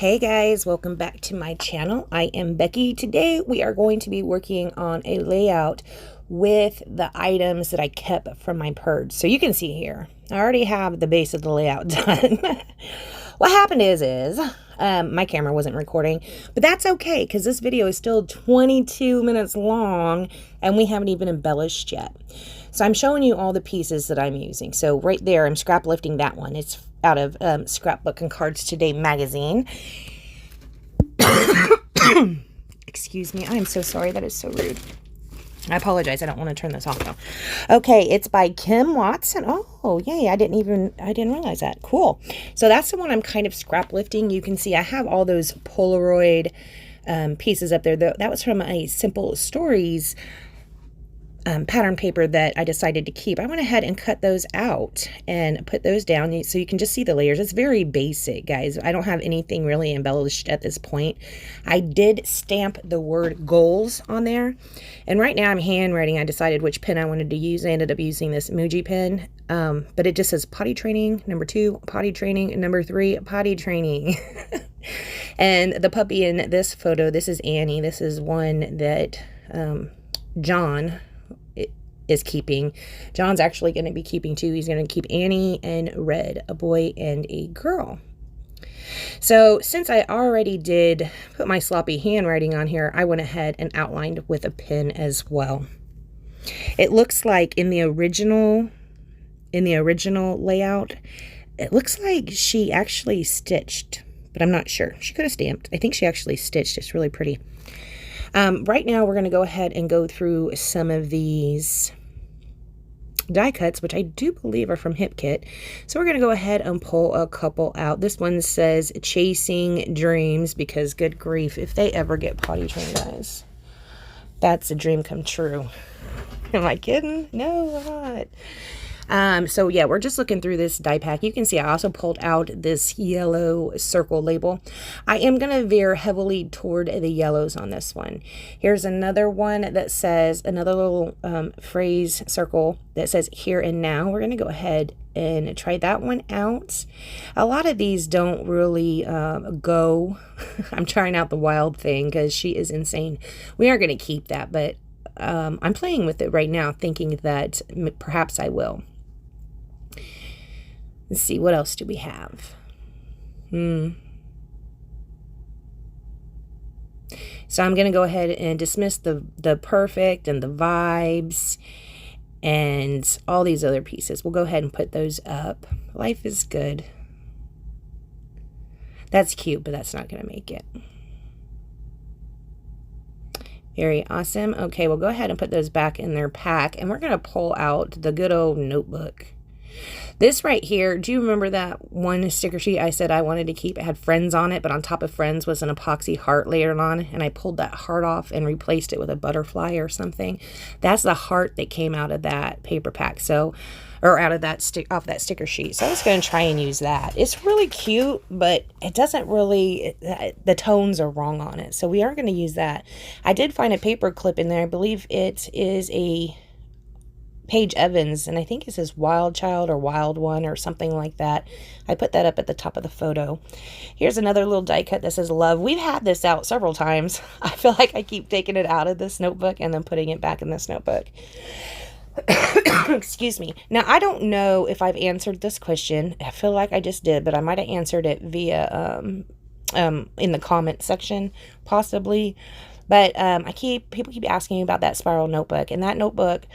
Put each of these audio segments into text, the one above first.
Hey guys, welcome back to my channel. I am Becky. Today we are going to be working on a layout with the items that I kept from my purge. So you can see here, I already have the base of the layout done. What happened is my camera wasn't recording, but that's okay because this video is still 22 minutes long and we haven't even embellished yet. So I'm showing you all the pieces that I'm using. So right there, I'm scrap lifting that one. It's out of Scrapbook and Cards Today magazine. Excuse me, I am so sorry. That is so rude. I apologize. I don't want to turn this off though. Okay, it's by Kim Watson. Oh, yay. I didn't realize that. Cool. So that's the one I'm kind of scrap lifting. You can see I have all those Polaroid pieces up there. That was from a Simple Stories pattern paper that I decided to keep. I went ahead and cut those out and put those down so you can just see the layers. It's very basic, guys. I don't have anything really embellished at this point. I did stamp the word goals on there, and right now I'm handwriting. I decided which pen I wanted to use. I ended up using this Muji pen, but it just says potty training, number 2, potty training, and number 3, potty training. And the puppy in this photo, this is Annie. This is one that John is keeping. John's actually going to be keeping 2. He's going to keep Annie and Red, a boy and a girl. So since I already did put my sloppy handwriting on here, I went ahead and outlined with a pen as well. It looks like in the original layout, it looks like she actually stitched, but I'm not sure. She could have stamped. I think she actually stitched. It's really pretty. Right now, we're going to go ahead and go through some of these die cuts, which I do believe are from Hip Kit. So we're going to go ahead and pull a couple out. This one says Chasing Dreams, because good grief, if they ever get potty trained, guys, that's a dream come true. Am I kidding? No, I'm not. So yeah, we're just looking through this die pack. You can see I also pulled out this yellow circle label. I am going to veer heavily toward the yellows on this one. Here's another one that says, another little phrase circle that says here and now. We're going to go ahead and try that one out. A lot of these don't really go. I'm trying out the wild thing because she is insane. We are going to keep that, but I'm playing with it right now, thinking that perhaps I will. Let's see, what else do we have? So I'm going to go ahead and dismiss the perfect and the vibes and all these other pieces. We'll go ahead and put those up. Life is good. That's cute, but that's not going to make it. Very awesome. Okay, we'll go ahead and put those back in their pack, and we're going to pull out the good old notebook. This right here, do you remember that one sticker sheet I said I wanted to keep? It had friends on it, but on top of friends was an epoxy heart layered on, and I pulled that heart off and replaced it with a butterfly or something. That's the heart that came out of that paper pack, so, or out of that off that sticker sheet. So I was going to try and use that. It's really cute, but it doesn't really, the tones are wrong on it. So we are going to use that. I did find a paper clip in there. I believe it is a Paige Evans, and I think it says Wild Child or Wild One or something like that. I put that up at the top of the photo. Here's another little die cut that says Love. We've had this out several times. I feel like I keep taking it out of this notebook and then putting it back in this notebook. Excuse me. Now, I don't know if I've answered this question. I feel like I just did, but I might have answered it via in the comment section, possibly. But people keep asking me about that spiral notebook, and that notebook,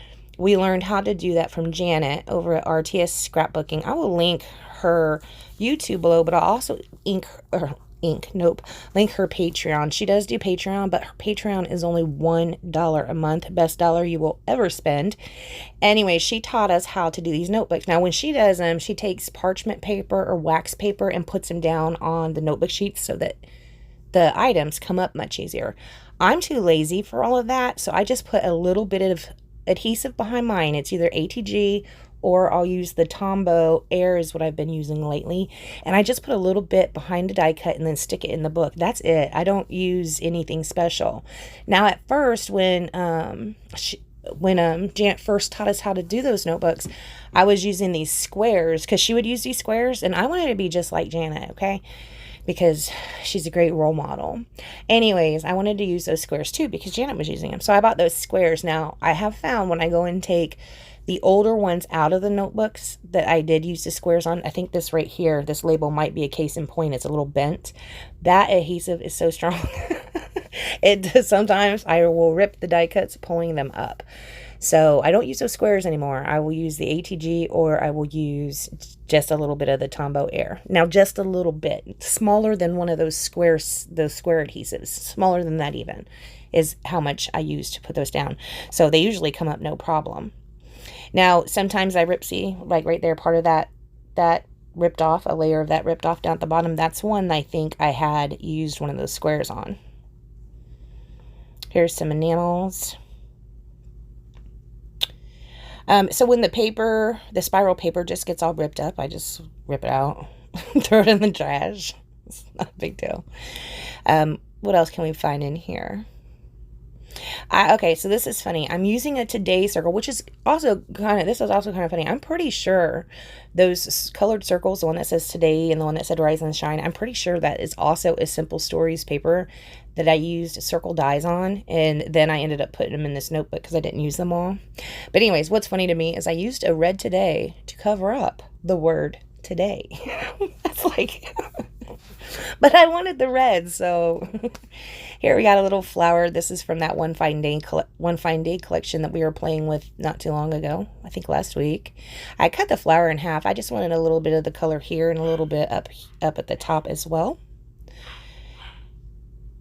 we learned how to do that from Janet over at RTS Scrapbooking. I will link her YouTube below, but I'll also link her Patreon. She does do Patreon, but her Patreon is only $1 a month. Best dollar you will ever spend. Anyway, she taught us how to do these notebooks. Now, when she does them, she takes parchment paper or wax paper and puts them down on the notebook sheets so that the items come up much easier. I'm too lazy for all of that, so I just put a little bit of adhesive behind mine. It's either ATG or I'll use the Tombow Air is what I've been using lately, and I just put a little bit behind the die cut and then stick it in the book. That's it. I don't use anything special. Now, at first, when Janet first taught us how to do those notebooks, I was using these squares because she would use these squares, and I wanted to be just like Janet, okay? because she's a great role model. Anyways, I wanted to use those squares too because Janet was using them. So I bought those squares. Now, I have found when I go and take the older ones out of the notebooks that I did use the squares on, I think this right here, this label might be a case in point. It's a little bent. That adhesive is so strong. It does, sometimes I will rip the die cuts pulling them up. So I don't use those squares anymore. I will use the ATG, or I will use just a little bit of the Tombow Air. Now, just a little bit, smaller than one of those squares, those square adhesives, smaller than that even, is how much I use to put those down. So they usually come up no problem. Now, sometimes I rip, see, like right there, part of that ripped off, a layer of that ripped off down at the bottom. That's one I think I had used one of those squares on. Here's some enamels. So when the paper, the spiral paper just gets all ripped up, I just rip it out, throw it in the trash. It's not a big deal. What else can we find in here? Okay, so this is funny. I'm using a Today circle, which is also kind of, this is also kind of funny. I'm pretty sure those colored circles, the one that says Today and the one that said Rise and Shine, I'm pretty sure that is also a Simple Stories paper that I used circle dies on, and then I ended up putting them in this notebook because I didn't use them all. But anyways, what's funny to me is I used a red Today to cover up the word Today. That's like... But I wanted the red, so here we got a little flower. This is from that One Fine Day collection that we were playing with not too long ago. I think last week. I cut the flower in half. I just wanted a little bit of the color here and a little bit up at the top as well.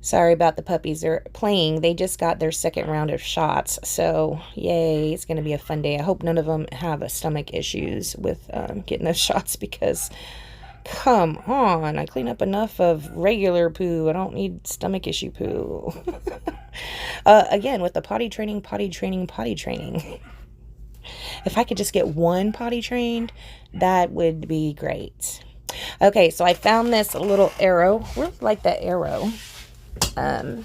Sorry about the puppies. They're playing. They just got their second round of shots, so yay! It's going to be a fun day. I hope none of them have stomach issues with getting those shots because... Come on, I clean up enough of regular poo. I don't need stomach issue poo. Again, with the potty training. If I could just get one potty trained, that would be great. Okay, so I found this little arrow. Really like that arrow. I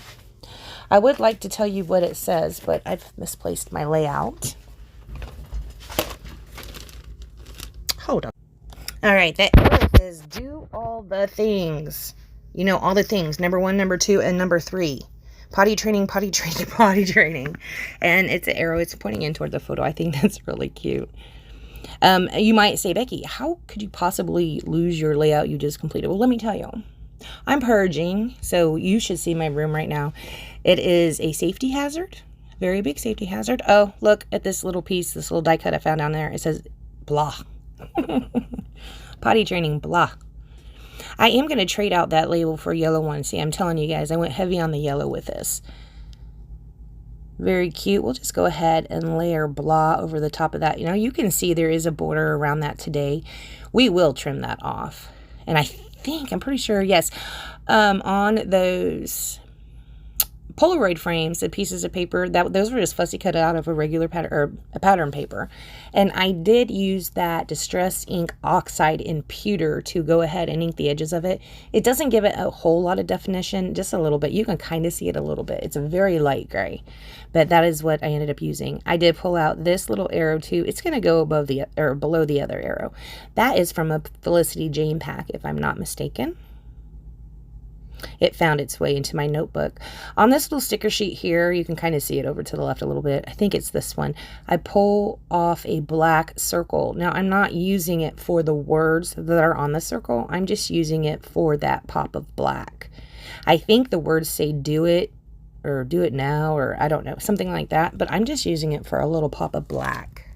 would like to tell you what it says, but I've misplaced my layout. Hold on. All right, that arrow says, do all the things. You know, all the things. Number 1, number 2, and number 3. Potty training, potty training, potty training. And it's an arrow. It's pointing in toward the photo. I think that's really cute. You might say, Becky, how could you possibly lose your layout you just completed? Well, let me tell you. I'm purging, so you should see my room right now. It is a safety hazard. Very big safety hazard. Oh, look at this little piece, this little die cut I found down there. It says, blah. Potty training, blah. I am going to trade out that label for a yellow one. See, I'm telling you guys, I went heavy on the yellow with this. Very cute. We'll just go ahead and layer blah over the top of that. You know, you can see there is a border around that today. We will trim that off. And I'm pretty sure, yes, on those Polaroid frames, the pieces of paper, those were just fussy cut out of a regular pattern, or a pattern paper. And I did use that Distress Ink Oxide in pewter to go ahead and ink the edges of it. It doesn't give it a whole lot of definition, just a little bit. You can kind of see it a little bit. It's a very light gray, but that is what I ended up using. I did pull out this little arrow too. It's going to go above the, or below the other arrow. That is from a Felicity Jane pack, if I'm not mistaken. It found its way into my notebook. On this little sticker sheet here, you can kind of see it over to the left a little bit. I think it's this one. I pull off a black circle. Now, I'm not using it for the words that are on the circle. I'm just using it for that pop of black. I think the words say do it, or do it now, or I don't know, something like that. But I'm just using it for a little pop of black.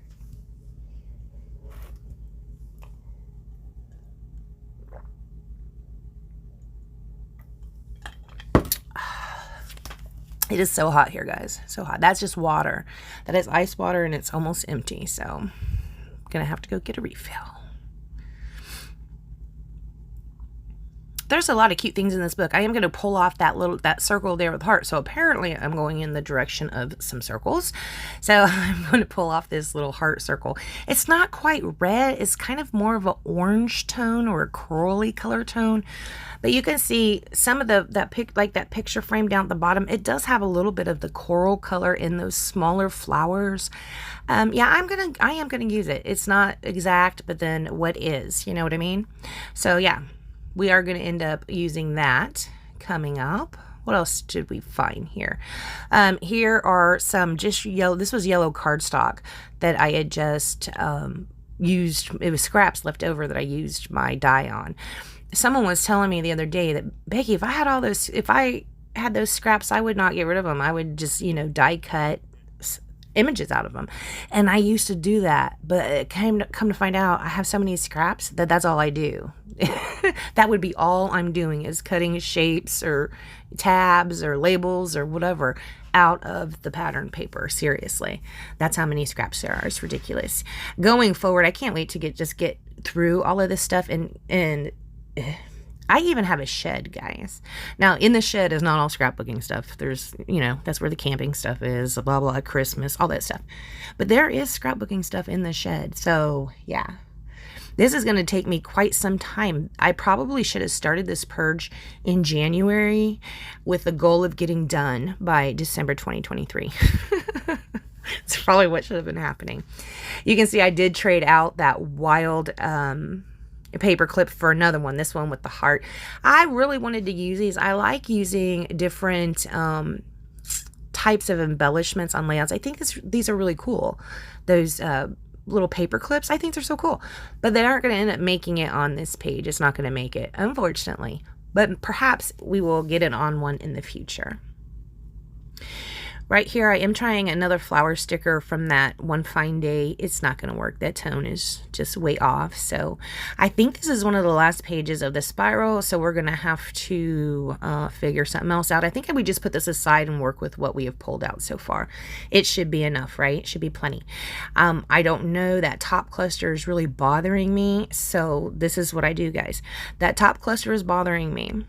It is so hot here, guys. So hot. That's just water. That is ice water, and it's almost empty. So I'm going to have to go get a refill. There's a lot of cute things in this book. I am going to pull off that circle there with heart. So apparently I'm going in the direction of some circles. So I'm going to pull off this little heart circle. It's not quite red. It's kind of more of an orange tone or a corally color tone. But you can see some of that picture frame down at the bottom. It does have a little bit of the coral color in those smaller flowers. Yeah, I am gonna use it. It's not exact, but then what is? You know what I mean? So yeah. we are going to end up using that coming up. What else did we find here? Here are some just yellow, this was yellow cardstock that I had just used. It was scraps left over that I used my die on. Someone was telling me the other day that, Becky, if I had all those, if I had those scraps, I would not get rid of them. I would just, you know, die cut images out of them. And I used to do that, but it come to find out I have so many scraps that that's all I do. That would be all I'm doing, is cutting shapes or tabs or labels or whatever out of the pattern paper. Seriously, that's how many scraps there are. It's ridiculous. Going forward, I can't wait to get through all of this stuff. And I even have a shed, guys. Now, in the shed is not all scrapbooking stuff. There's, you know, that's where the camping stuff is, blah, blah, Christmas, all that stuff. But there is scrapbooking stuff in the shed. So, yeah. This is going to take me quite some time. I probably should have started this purge in January with the goal of getting done by December 2023. It's probably what should have been happening. You can see I did trade out that wild paper clip for another one, this one with the heart. I really wanted to use these. I like using different types of embellishments on layouts. I think these are really cool. Those little paper clips, I think they're so cool, but they aren't going to end up making it on this page. It's not going to make it, unfortunately, but perhaps we will get it on one in the future. Right here, I am trying another flower sticker from that One Fine Day. It's not going to work. That tone is just way off. So I think this is one of the last pages of the spiral. So we're going to have to figure something else out. I think we just put this aside and work with what we have pulled out so far. It should be enough, right? It should be plenty. I don't know. That top cluster is really bothering me. So this is what I do, guys. That top cluster is bothering me.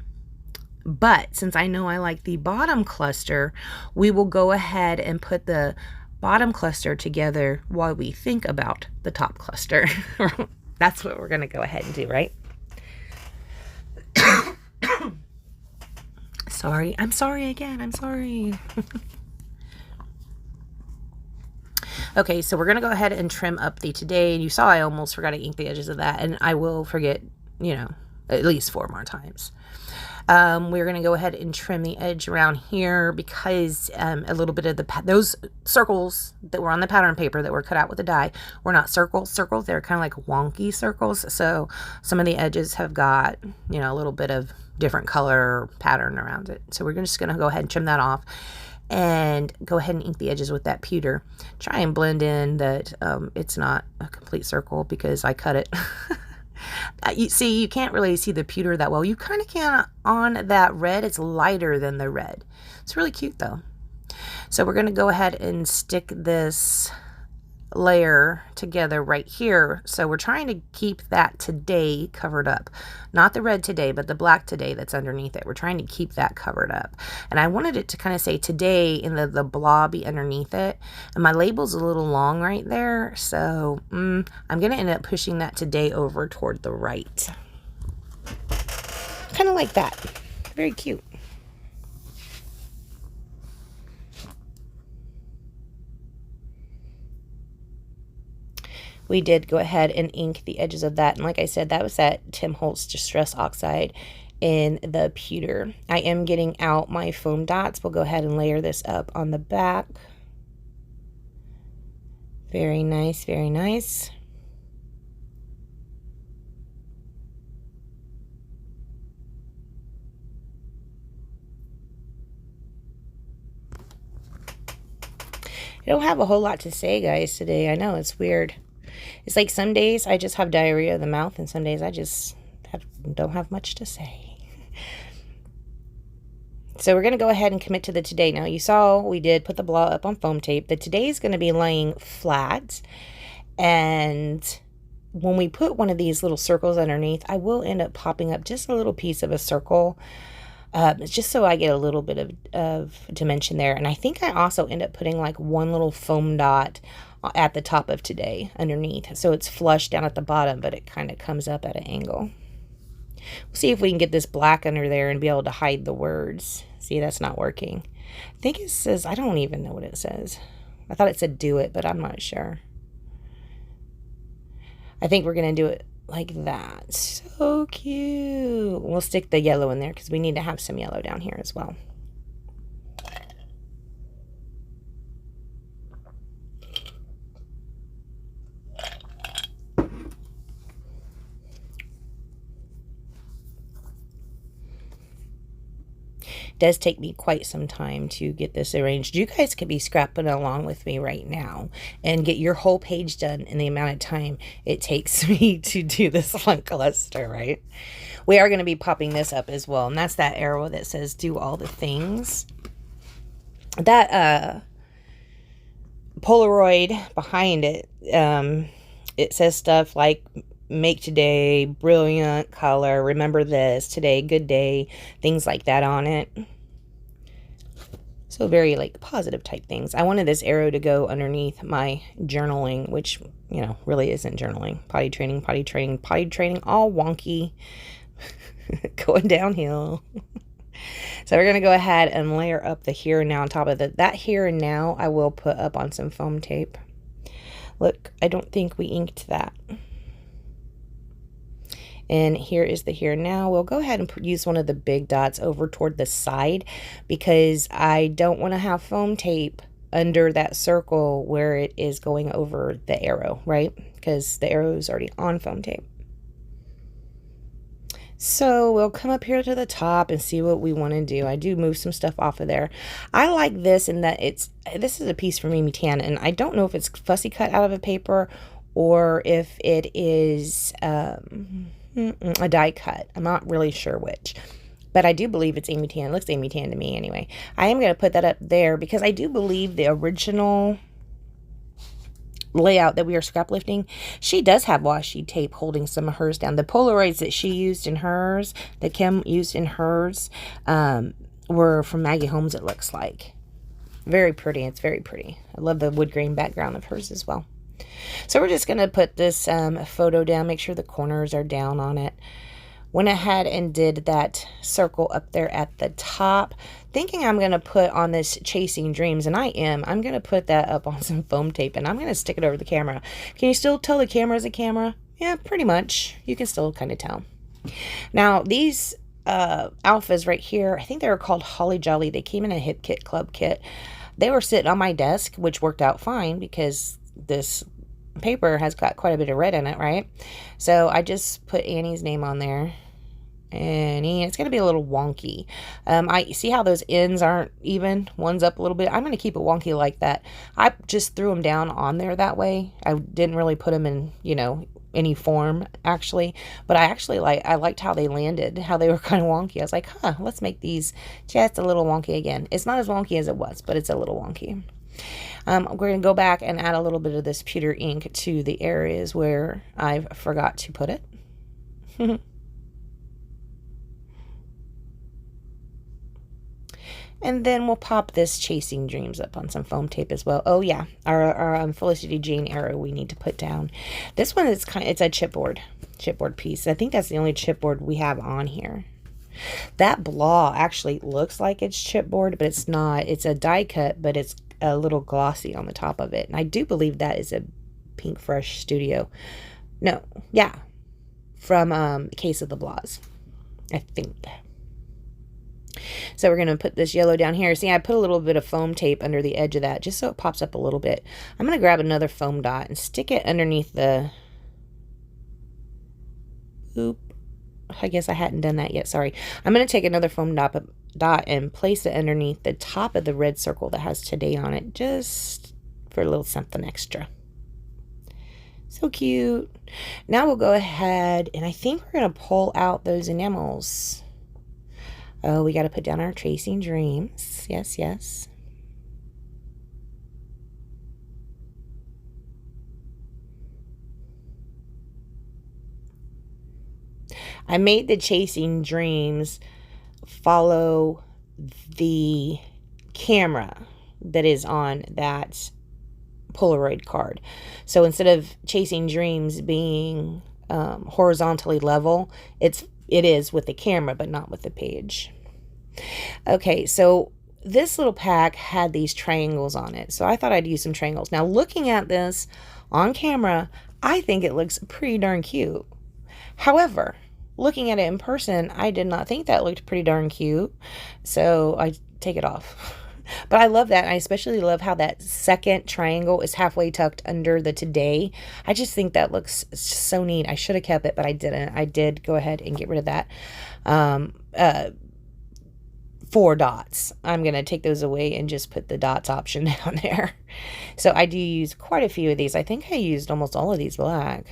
But since I know I like the bottom cluster, we will go ahead and put the bottom cluster together while we think about the top cluster. That's what we're going to go ahead and do, right? Sorry. I'm sorry again. I'm sorry. Okay, so we're going to go ahead and trim up the today. And you saw I almost forgot to ink the edges of that. And I will forget, you know, at least 4 more times. We're going to go ahead and trim the edge around here because a little bit of those circles that were on the pattern paper that were cut out with the die were not circles. They're kind of like wonky circles. So some of the edges have got, you know, a little bit of different color pattern around it. So we're just going to go ahead and trim that off and go ahead and ink the edges with that pewter. Try and blend in that it's not a complete circle because I cut it. You see, you can't really see the pewter that well. You kind of can on that red. It's lighter than the red. It's really cute though. So we're going to go ahead and stick this layer together right here. So we're trying to keep that today covered up. Not the red today, but the black today that's underneath it. We're trying to keep that covered up. And I wanted it to kind of say today in the blobby underneath it. And my label's a little long right there. So I'm going to end up pushing that today over toward the right. Kind of like that. Very cute. We did go ahead and ink the edges of that. And like I said, that was that Tim Holtz Distress Oxide in the pewter. I am getting out my foam dots. We'll go ahead and layer this up on the back. Very nice, very nice. I don't have a whole lot to say, guys, today. I know, it's weird. It's like some days I just have diarrhea of the mouth, and some days I just don't have much to say. So we're going to go ahead and commit to the today. Now, you saw we did put the blah up on foam tape. The today is going to be laying flat. And when we put one of these little circles underneath, I will end up popping up just a little piece of a circle. Just so I get a little bit of dimension there. And I think I also end up putting like one little foam dot at the top of today underneath. So it's flush down at the bottom, but it kind of comes up at an angle. We'll see if we can get this black under there and be able to hide the words. See, that's not working. I think it says, I don't even know what it says. I thought it said do it, but I'm not sure. I think we're going to do it like that. So cute. We'll stick the yellow in there because we need to have some yellow down here as well. Does take me quite some time to get this arranged. You guys could be scrapping along with me right now and get your whole page done in the amount of time it takes me to do this one cluster, right? We are going to be popping this up as well, and that's that arrow that says do all the things. That Polaroid behind it, it says stuff like make today, brilliant color, remember this, today, good day, things like that on it. So very like positive type things. I wanted this arrow to go underneath my journaling, which, you know, really isn't journaling. Potty training, all wonky, going downhill. So we're going to go ahead and layer up the here and now on top of it. That here and now I will put up on some foam tape. Look, I don't think we inked that. And here is the here and now. We'll go ahead and use one of the big dots over toward the side because I don't want to have foam tape under that circle where it is going over the arrow, right? Because the arrow is already on foam tape. So we'll come up here to the top and see what we want to do. I do move some stuff off of there. I like this in that this is a piece from Amy Tan, and I don't know if it's fussy cut out of a paper or if it is a die cut. I'm not really sure which, but I do believe it's Amy Tan. It looks Amy Tan to me anyway. I am going to put that up there because I do believe the original layout that we are scrap lifting, she does have washi tape holding some of hers down. The Polaroids that she used in hers, that Kim used in hers, were from Maggie Holmes, it looks like. Very pretty. It's very pretty. I love the wood grain background of hers as well. So we're just going to put this photo down, make sure the corners are down on it. Went ahead and did that circle up there at the top, thinking I'm going to put on this Chasing Dreams, and I am. I'm going to put that up on some foam tape, and I'm going to stick it over the camera. Can you still tell the camera is a camera? Yeah, pretty much. You can still kind of tell. Now, these alphas right here, I think they were called Holly Jolly. They came in a Hip Kit Club kit. They were sitting on my desk, which worked out fine because this paper has got quite a bit of red in it, right? So I just put Annie's name on there. Annie, it's going to be a little wonky. I see how those ends aren't even. One's up a little bit. I'm going to keep it wonky like that. I just threw them down on there that way. I didn't really put them in, you know, any form actually, but I liked how they landed, how they were kind of wonky. I was like, huh, let's make these just a little wonky again. It's not as wonky as it was, but it's a little wonky. We're going to go back and add a little bit of this pewter ink to the areas where I forgot to put it. And then we'll pop this Chasing Dreams up on some foam tape as well. Oh yeah, our Felicity Jane arrow we need to put down. This one is it's a chipboard piece. I think that's the only chipboard we have on here. That blah actually looks like it's chipboard, but it's not. It's a die cut, but it's a little glossy on the top of it. And I do believe that is a Pink Fresh Studio. No, yeah, from Case of the Blahs, I think. So we're going to put this yellow down here. See, I put a little bit of foam tape under the edge of that just so it pops up a little bit. I'm going to grab another foam dot and stick it underneath the... Oop. I guess I hadn't done that yet. Sorry. I'm going to take another foam dot and place it underneath the top of the red circle that has today on it, just for a little something extra. So cute. Now we'll go ahead and I think we're going to pull out those enamels. Oh, we got to put down our Chasing Dreams. Yes, yes. I made the Chasing Dreams follow the camera that is on that Polaroid card. So instead of Chasing Dreams being horizontally level, it is with the camera, but not with the page. Okay, so this little pack had these triangles on it, so I thought I'd use some triangles. Now, looking at this on camera, I think it looks pretty darn cute. However, looking at it in person, I did not think that looked pretty darn cute. So I take it off. But I love that. I especially love how that second triangle is halfway tucked under the today. I just think that looks so neat. I should have kept it, but I didn't. I did go ahead and get rid of that. 4 dots. I'm going to take those away and just put the dots option down there. So I do use quite a few of these. I think I used almost all of these black,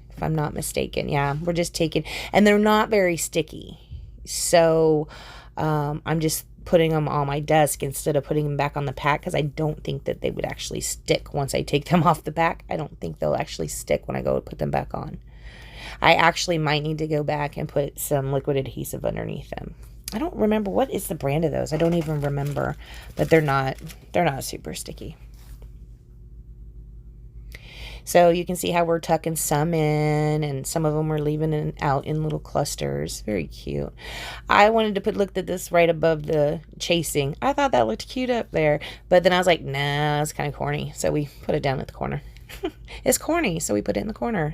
if I'm not mistaken. Yeah, we're just taking, and they're not very sticky. So I'm just putting them on my desk instead of putting them back on the pack, because I don't think that they would actually stick once I take them off the pack. I don't think they'll actually stick when I go to put them back on. I actually might need to go back and put some liquid adhesive underneath them. I don't remember what is the brand of those. I don't even remember, but they're not super sticky. So you can see how we're tucking some in, and some of them we're leaving it out in little clusters. Very cute. I wanted to look at this right above the chasing. I thought that looked cute up there, but then I was like, nah, it's kind of corny. So we put it down at the corner. It's corny, so we put it in the corner.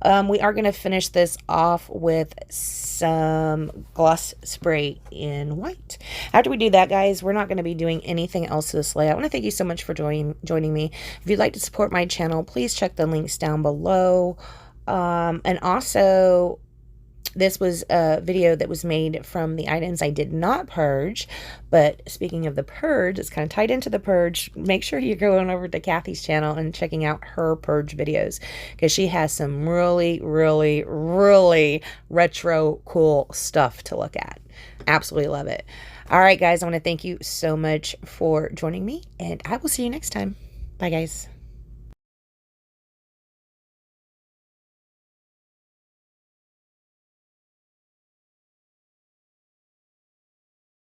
We are going to finish this off with some gloss spray in white. After we do that, guys, we're not going to be doing anything else to this layout. I want to thank you so much for joining me. If you'd like to support my channel, please check the links down below. And also, this was a video that was made from the items I did not purge. But speaking of the purge, it's kind of tied into the purge. Make sure you're going over to Kathy's channel and checking out her purge videos, because she has some really, really, really retro cool stuff to look at. Absolutely love it. All right, guys, I want to thank you so much for joining me, and I will see you next time. Bye, guys.